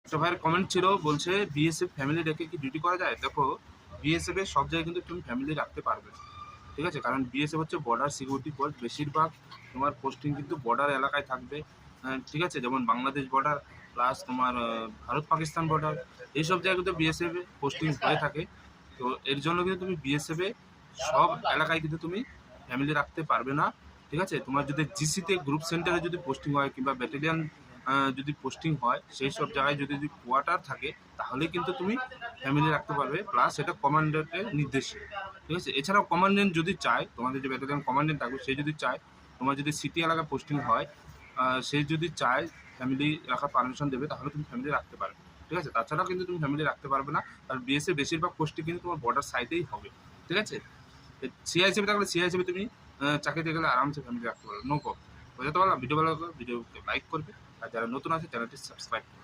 একটা ভাইয়ের কমেন্ট ছিল, বলছে বিএসএফ ফ্যামিলি রেখে কি ডিউটি করা যায়? দেখো, বিএসএফ এর সব জায়গায় কিন্তু তুমি ফ্যামিলি রাখতে পারবে না, ঠিক আছে? কারণ বিএসএফ হচ্ছে বর্ডার সিকিউরিটি ফোর্স, বেশিরভাগ তোমার পোস্টিং কিন্তু বর্ডার এলাকায় থাকবে, ঠিক আছে? যেমন বাংলাদেশ বর্ডার প্লাস তোমার ভারত পাকিস্তান বর্ডার, এইসব জায়গায় কিন্তু বিএসএফ এ পোস্টিং হয়ে থাকে। তো এর জন্য কিন্তু তুমি বিএসএফ এ সব এলাকায় কিন্তু তুমি ফ্যামিলি রাখতে পারবে না, ঠিক আছে? তোমার যদি জিসিতে গ্রুপ সেন্টারে যদি পোস্টিং হয় কিংবা ব্যাটালিয়ান যদি পোস্টিং হয়, সেই সব জায়গায় যদি কোয়ার্টার থাকে, তাহলে কিন্তু তুমি ফ্যামিলি রাখতে পারবে, প্লাস এটা কমান্ডেন্টের নির্দেশে, ঠিক আছে? এছাড়াও কমান্ডেন্ট যদি চায়, তোমাদের যে ব্যাটালিয়ান কমান্ডেন্ট থাকবে, সে যদি চায়, তোমার যদি সিটি এলাকায় পোস্টিং হয়, সে যদি চায় ফ্যামিলি রাখার পারমিশন দেবে, তাহলে তুমি ফ্যামিলি রাখতে পারবে, ঠিক আছে? তাছাড়াও কিন্তু তুমি ফ্যামিলি রাখতে পারবে না, কারণ বিএসএফ বেশিরভাগ পোস্টিং কিন্তু তোমার বর্ডার সাইডেই হবে, ঠিক আছে? সিআই হিসেবে থাকলে সিআই হিসেবে তুমি চাকরিতে গেলে আরামসে ফ্যামিলি রাখতে পারবে, নো প্রবলেম। বোঝাতে পারলাম? ভিডিও ভালো লাগলে ভিডিওকে লাইক করবে, আর যারা নতুন আছে চ্যানেলটি সাবস্ক্রাইব করবে।